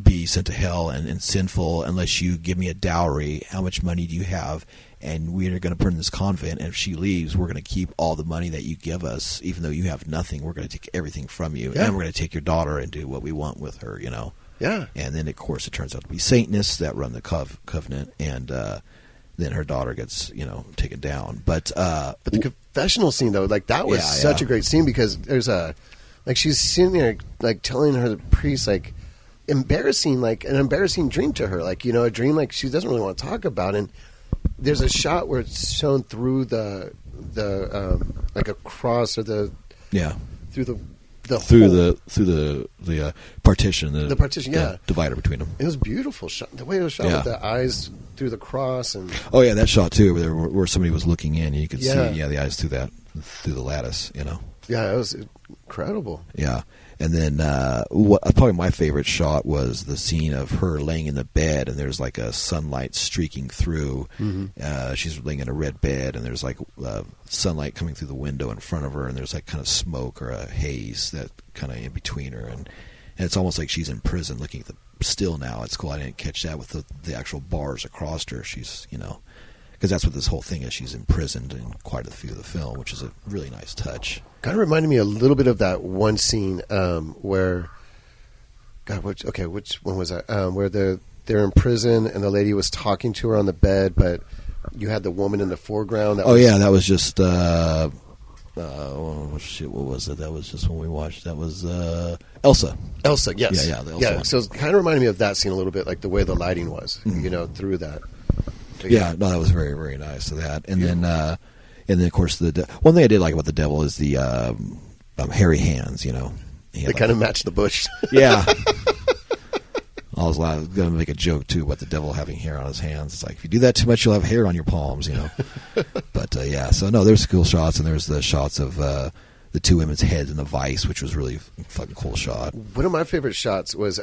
be sent to hell and sinful unless you give me a dowry. How much money do you have? And we are going to put her in this convent, and if she leaves, we're going to keep all the money that you give us, even though you have nothing. We're going to take everything from you, and we're going to take your daughter and do what we want with her, Yeah. And then, of course, it turns out to be Satanists that run the covenant, and then her daughter gets, taken down. But the confessional scene, though, like that was such a great scene because there's she's sitting there, like telling her the priest, like an embarrassing dream to her, like, a dream like she doesn't really want to talk about. And there's a shot where it's shown through the like a cross or through the partition, the partition, the divider between them. It was beautiful shot. The way it was shot with the eyes through the cross, and that shot too, where somebody was looking in, and you could see the eyes through the lattice. Yeah, it was incredible. Yeah, and then probably my favorite shot was the scene of her laying in the bed, and there's like a sunlight streaking through. Mm-hmm. She's laying in a red bed, and there's like sunlight coming through the window in front of her, and there's like kind of smoke or a haze that kind of in between her, and it's almost like she's in prison looking at the still now. It's cool. I didn't catch that with the actual bars across her. She's, because that's what this whole thing is. She's imprisoned in quite a few of the film, which is a really nice touch. Kind of reminded me a little bit of that one scene where, which one was that? Where they're in prison and the lady was talking to her on the bed, but you had the woman in the foreground. That was just what was it? That was just when we watched. That was Elsa. Elsa, yes. Yeah, the Elsa one. So it kind of reminded me of that scene a little bit, like the way the lighting was, through that. But that was very, very nice to that. And then of course, one thing I did like about the devil is the hairy hands. They kind of match the bush. Yeah. I was going to make a joke, too, about the devil having hair on his hands. It's like, if you do that too much, you'll have hair on your palms, But, so, no, there's cool shots, and there's the shots of the two women's heads in the vice, which was really a fucking cool shot. One of my favorite shots was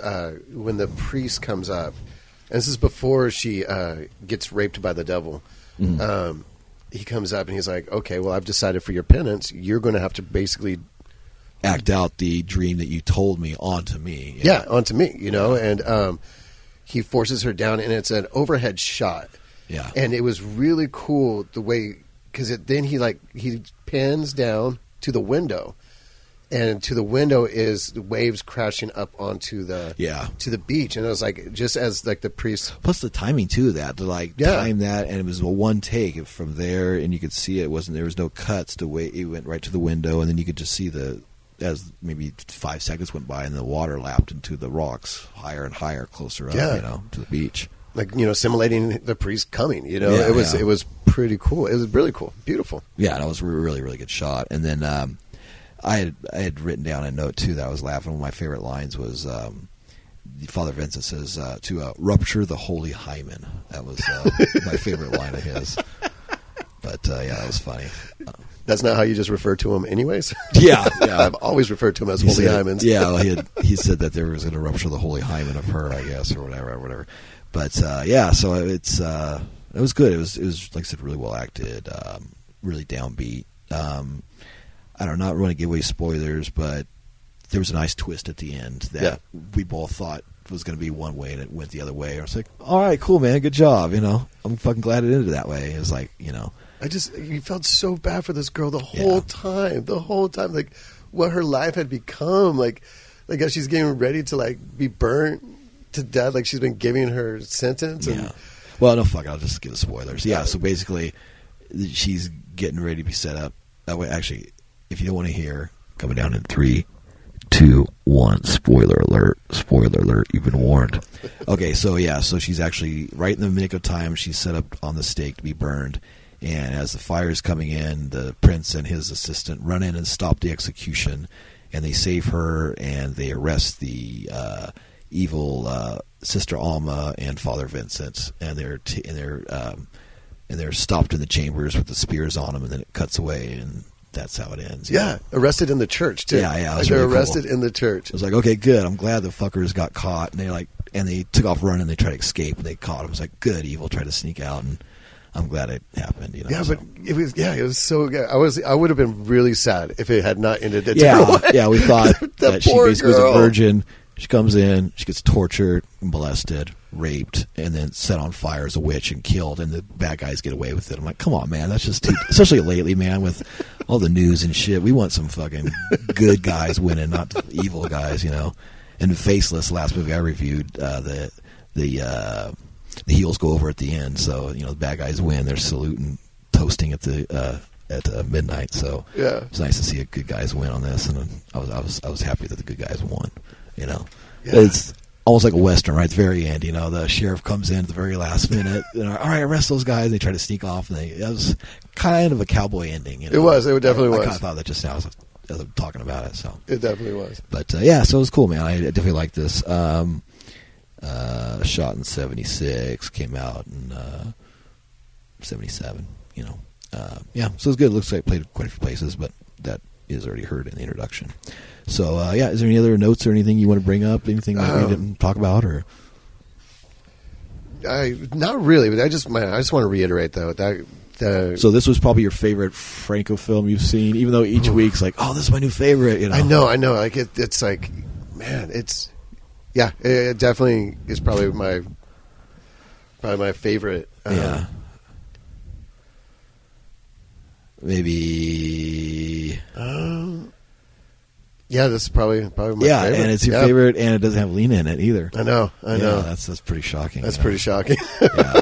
when the priest comes up, and this is before she gets raped by the devil. Mm-hmm. He comes up, and he's like, okay, well, I've decided for your penance, you're going to have to basically act out the dream that you told me onto me. Onto me, and he forces her down, and it's an overhead shot. Yeah. And it was really cool the way, because then he pans down to the window, and to the window is the waves crashing up onto the to the beach, and it was like just as like the priest. Plus the timing too of that to time that, and it was a one take from there, and you could see there was no cuts. The way it went right to the window, and then you could just see as maybe 5 seconds went by, and the water lapped into the rocks higher and higher, closer up, to the beach. Like, simulating the priest coming, it was pretty cool. It was really cool. Beautiful. Yeah, that was a really, really good shot. And then I had written down a note, too, that I was laughing. One of my favorite lines was Father Vincent says, to rupture the holy hymen. That was my favorite line of his. But, that was funny. That's not how you just refer to him anyways? Yeah. I've always referred to him as holy hymens. Yeah, well, he said that there was going to rupture the holy hymen of her, I guess, or whatever. But, so it was good. It was, like I said, really well acted, really downbeat. I don't want to give away spoilers, but there was a nice twist at the end that we both thought was going to be one way, and it went the other way. I was like, all right, cool, man, good job. I'm fucking glad it ended that way. It was like, you felt so bad for this girl the whole time, like what her life had become, like as she's getting ready to be burnt to death, like she's been giving her sentence. And well, no, fuck it, I'll just give the spoilers. Yeah, so basically, she's getting ready to be set up. That way, actually, if you don't want to hear, coming down in 3, 2, 1. Spoiler alert. Spoiler alert. You've been warned. Okay, so she's actually right in the nick of time. She's set up on the stake to be burned. And as the fire is coming in, the prince and his assistant run in and stop the execution. And they save her, and they arrest the evil Sister Alma and Father Vincent. And they're stopped in the chambers with the spears on them, and then it cuts away, and that's how it ends. Yeah, arrested in the church too. Yeah, like they're arrested in the church. I was like, okay, good. I'm glad the fuckers got caught, and they took off running. They tried to escape, and they caught them. I was like, good. Evil tried to sneak out, and I'm glad it happened. You know. Yeah, so. but it was so good. I would have been really sad if it had not ended a different way. Yeah, we thought that she basically was a girl. virgin. She comes in, she gets tortured, molested, raped, and then set on fire as a witch and killed, and the bad guys get away with it. I'm like, come on, man, that's just too... Especially lately, man, with all the news and shit. We want some fucking good guys winning, not the evil guys, you know. And Faceless, last movie I reviewed, the heels go over at the end, so, you know, the bad guys win. They're saluting, toasting at midnight, so yeah. It's nice to see a good guys win on this, and I was happy that the good guys won. You know, yeah. It's almost like a Western, right? At the very end, you know, the sheriff comes in at the very last minute. You know, all right, arrest those guys. They try to sneak off, and it was kind of a cowboy ending. You know? It was. It definitely was. I kind of thought that just now as I'm talking about it. So it definitely was. But so it was cool, man. I definitely like this. Shot in '76, came out in '77. You know, so it's good. It looks like it played quite a few places, but that is already heard in the introduction. So, is there any other notes or anything you want to bring up? Anything that we didn't talk about, or? Not really, but I just want to reiterate though that. So this was probably your favorite Franco film you've seen, even though each week's like, oh, this is my new favorite. You know, I know. Like it's like, man, it definitely is probably my favorite. Yeah. Maybe. Yeah, this is probably my favorite. Yeah, and it's your favorite, and it doesn't have Lena in it either. I know. That's pretty shocking. That's pretty shocking. Yeah.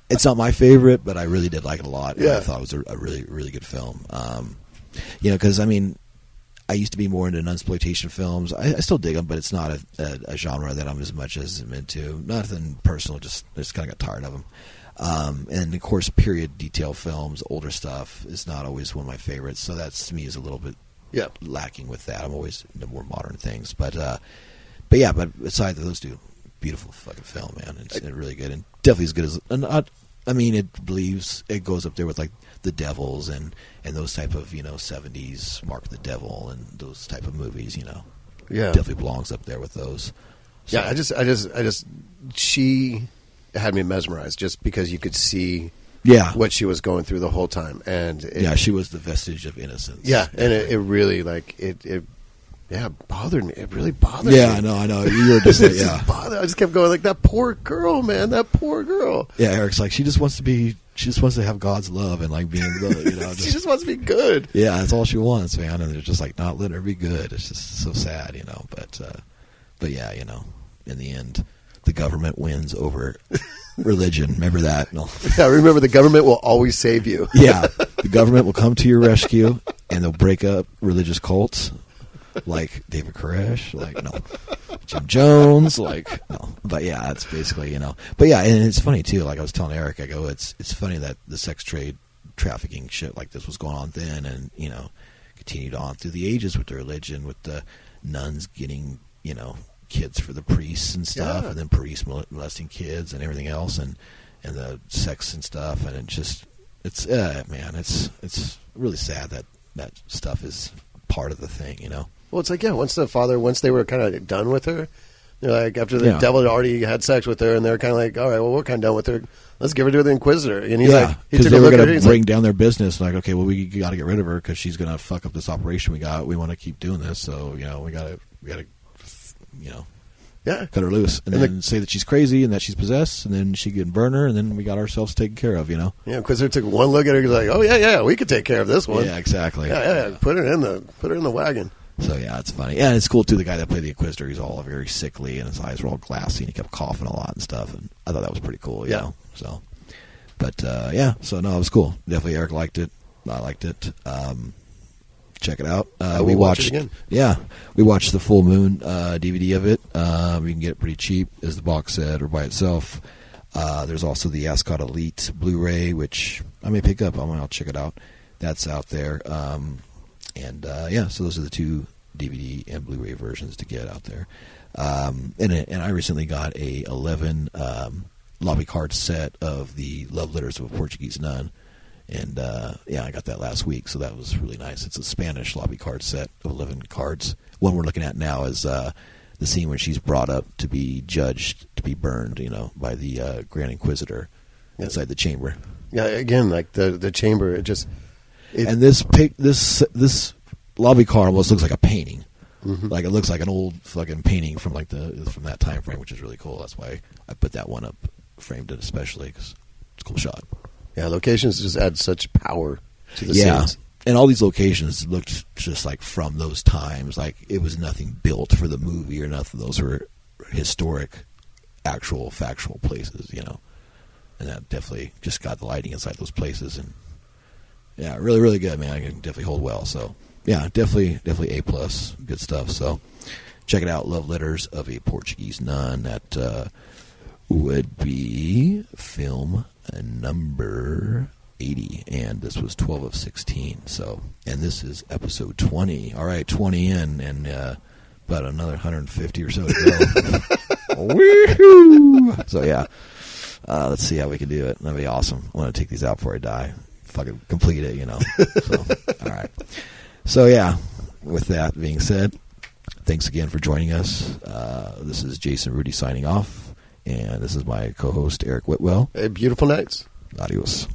It's not my favorite, but I really did like it a lot. Yeah. I thought it was a really, really good film. You know, because, I mean, I used to be more into nunsploitation films. I still dig them, but it's not a genre that I'm as much as I'm into. Nothing personal, just kind of got tired of them. And of course, period detail films, older stuff is not always one of my favorites. So that to me is a little bit lacking with that. I'm always into more modern things, but besides those two, beautiful fucking film, man. It's really good and definitely as good as. I mean, it goes up there with like The Devils and those type of 70s Mark the Devil and those type of movies. Definitely belongs up there with those. So. Yeah, I just she had me mesmerized just because you could see what she was going through the whole time, and she was the vestige of innocence. Yeah, and it really bothered me. It really bothered me. Yeah, I know. You were just I just kept going like, that poor girl, man. That poor girl. Yeah, Eric's like, she just wants to have God's love and like being good. She just wants to be good. Yeah, that's all she wants, man. And they're just like not letting her be good. It's just so sad, But yeah, in the end, the government wins over religion. Remember that? No. Yeah, remember the government will always save you. Yeah, the government will come to your rescue and they'll break up religious cults. Like David Koresh, Jim Jones, no. But yeah, that's basically, But yeah, and it's funny too. Like I was telling Eric, I go, it's funny that the sex trade, trafficking shit like this was going on then, and continued on through the ages with the religion, with the nuns getting kids for the priests and stuff, and then priests molesting kids and everything else, and the sex and stuff, and it's really sad that stuff is part of the thing, Well, it's like, once they were kind of done with her, they're like, after the devil had already had sex with her, and they're kind of like, all right, well, we're kind of done with her. Let's give her to the Inquisitor. And he's like, because they were going to bring down their business. Like, okay, well, we got to get rid of her because she's going to fuck up this operation we got. We want to keep doing this, so we got to cut her loose, and then say that she's crazy and that she's possessed, and then she can burn her, and then we got ourselves taken care of. Yeah, Inquisitor took one look at her, and was like, oh yeah, we could take care of this one. Yeah, exactly. Yeah, put her in the wagon. So yeah, it's funny. Yeah, and it's cool too. The guy that played the Inquisitor, he's all very sickly, and his eyes were all glassy, and he kept coughing a lot and stuff. And I thought that was pretty cool. You know? So, but so no, it was cool. Definitely, Eric liked it. I liked it. check it out. We watched it again. Yeah, we watched the Full Moon DVD of it. You can get it pretty cheap as the box set or by itself. There's also the Ascot Elite Blu-ray, which I may pick up. I'll check it out. That's out there. So those are the 2 DVD and Blu-ray versions to get out there. And I recently got a 11 lobby card set of the Love Letters of a Portuguese Nun. And, I got that last week, so that was really nice. It's a Spanish lobby card set of 11 cards. One we're looking at now is the scene when she's brought up to be judged, to be burned, by the Grand Inquisitor inside the chamber. Yeah, again, like the chamber, it just... And this lobby card almost looks like a painting. Mm-hmm. Like it looks like an old fucking painting from from that time frame, which is really cool. That's why I put that one up, framed it especially, because it's a cool shot. Yeah, locations just add such power to the scenes. And all these locations looked just like from those times. Like it was nothing built for the movie or nothing. Those were historic, actual, factual places, And that definitely just got the lighting inside those places. And yeah, really, really good, man. I can definitely hold well. So yeah, definitely A+. Good stuff. So check it out. Love Letters of a Portuguese Nun. That would be film number 80, and this was 12 of 16. So, and this is episode 20. All right, 20 in, and about another 150 or so to go. Woohoo! So yeah, let's see how we can do it. That'd be awesome. I want to take these out before I die. Fucking complete it, So, all right. So yeah, with that being said, thanks again for joining us. This is Jason Rudy signing off. And this is my co-host, Eric Whitwell. Hey, beautiful nights. Adios.